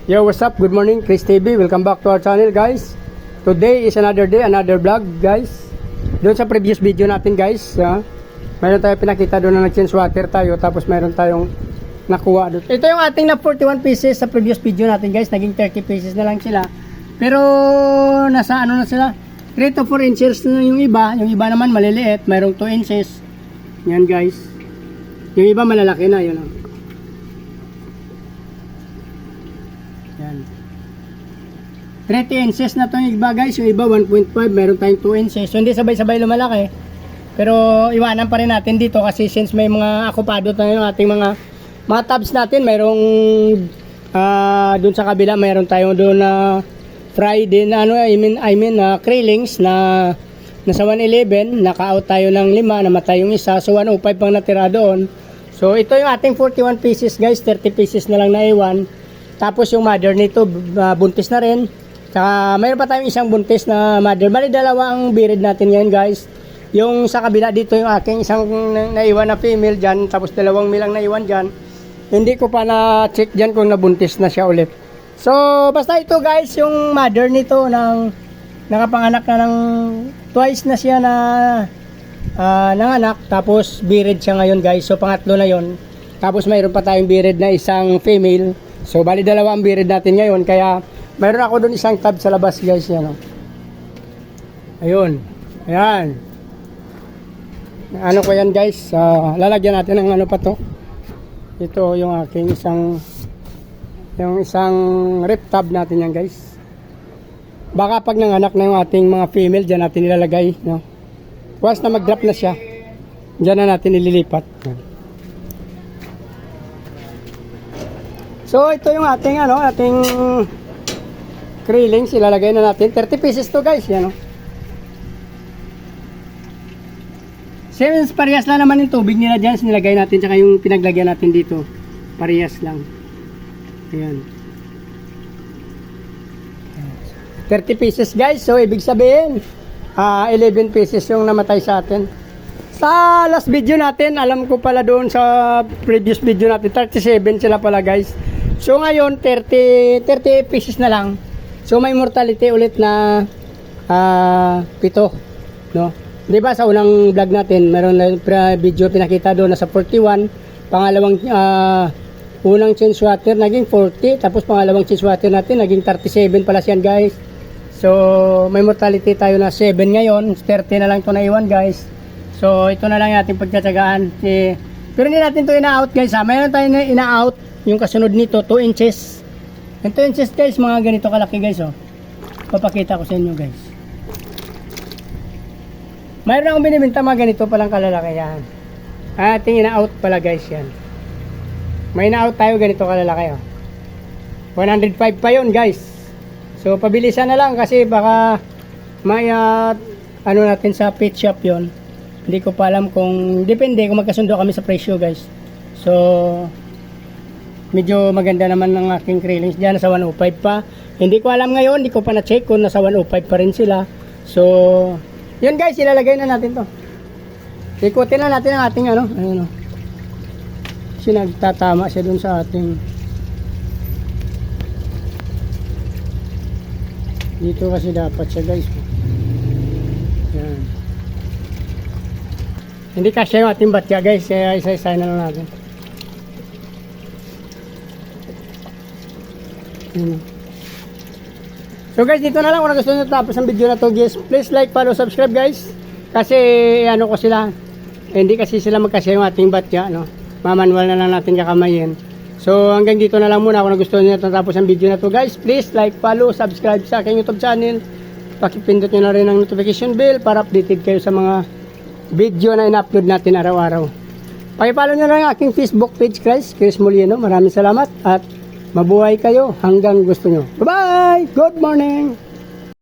Yo, what's up? Good morning, Chris TV. Welcome back to our channel, guys. Today is another day, another vlog, guys. Doon sa previous video natin, guys, mayroon tayo pinakita doon na nag-change water tayo, tapos mayroon tayong nakuha doon. Ito yung ating na 41 pieces sa previous video natin, guys. Naging 30 pieces na lang sila. Pero nasa ano na sila? 3 to 4 inches na yung iba. Yung iba naman maliliit, mayroong 2 inches. Yan, guys. Yung iba malalaki na, yun. Yan. 30 inches na itong iba, guys. Yung iba 1.5, meron tayong 2 inches. So hindi sabay-sabay lumalaki. Pero iwanan pa rin natin dito kasi since may mga akupado tayo yung ating mga tabs natin. Mayroong dun sa kabila, mayroon tayong doon na fried din, krillings na nasa 111. Naka-out tayo ng 5, namatay yung isa. So 105 pang natira doon. So ito yung ating 41 pieces, guys. 30 pieces na lang na iwan. Tapos yung mother nito, buntis na rin. Saka mayroon pa tayong isang buntis na mother. Bali, dalawa ang birid natin ngayon, guys. Yung sa kabila dito, yung aking isang naiwan na female dyan. Tapos dalawang milang naiwan dyan. Hindi ko pa na-check dyan kung nabuntis na siya ulit. So, basta ito, guys, yung mother nito nakapanganak na ng twice na siya na nanganak. Tapos birid siya ngayon, guys. So, pangatlo na yon. Tapos mayroon pa tayong birid na isang female. So, bali dalawa ang birid natin ngayon. Kaya, mayroon ako doon isang tab sa labas, guys. Yan, ayun. Ayan. Ano ko yan, guys. Lalagyan natin ng ano pa to. Ito yung aking isang rip tab natin yan, guys. Baka pag nanganak na yung ating mga female, dyan natin ilalagay. No? Once na mag-drop na siya, dyan na natin ililipat. So ito yung ating krillings, ilalagay na natin. 30 pieces to, guys, yan. Since parehas lang naman yung tubig nila dyan, sinilagay natin, tsaka yung pinaglagyan natin dito, parehas lang. Ayan. 30 pieces, guys. So ibig sabihin 11 pieces yung namatay sa atin. Sa last video natin, alam ko pala doon sa previous video natin, 37 sila pala, guys. So ngayon 30 pieces na lang. So may mortality ulit na 7, no? 'Di ba sa unang vlog natin, meron na video pinakita doon na sa 41, pangalawang unang change water naging 40, tapos pangalawang change water natin naging 37 pala siyan, guys. So may mortality tayo na 7 ngayon, 30 na lang 'to na iwan, guys. So ito na lang yung ating pagtsatsagaan. Pero hindi natin 'to ina-out, guys. Mayroon tayong ina-out. Yung kasunod nito, 2 inches. Yung 2 inches, guys, mga ganito kalaki, guys, papakita ko sa inyo, guys. Mayroon akong binibenta mga ganito palang kalalaki, yan. Ating ina-out pala, guys, yan. May ina-out tayo ganito kalalaki, 105 pa yun, guys. So pabilisan na lang kasi baka may natin sa pet shop yon. Hindi ko pa alam kung, depende kung magkasundo kami sa presyo, guys. So medyo maganda naman ng aking krillings dyan, nasa 105 pa. Hindi ko alam ngayon, hindi ko pa na-check kung nasa 105 pa rin sila. So yun, guys, ilalagay na natin to. Ikutin na natin ang ating ayun, kasi nagtatama siya dun sa ating dito kasi dapat siya, guys. Yan. Hindi kasi yung ating batya, guys, kaya isa-isa na lang natin. So guys, dito na lang. Kung gusto nyo tapos ang video na to, guys, please like, follow, subscribe, guys. Kasi ko sila, hindi kasi sila magkasya yung ating batya, mamanual na lang natin kakamayin. So hanggang dito na lang muna. Kung gusto nyo tapos ang video na to, guys, please like, follow, subscribe sa aking YouTube channel. Pakipindot nyo na rin ang notification bell para updated kayo sa mga video na in-upload natin araw-araw. Pakipollow nyo na lang aking Facebook page, guys, Chris Molino. Maraming salamat at mabuhay kayo hanggang gusto nyo. Bye-bye! Good morning!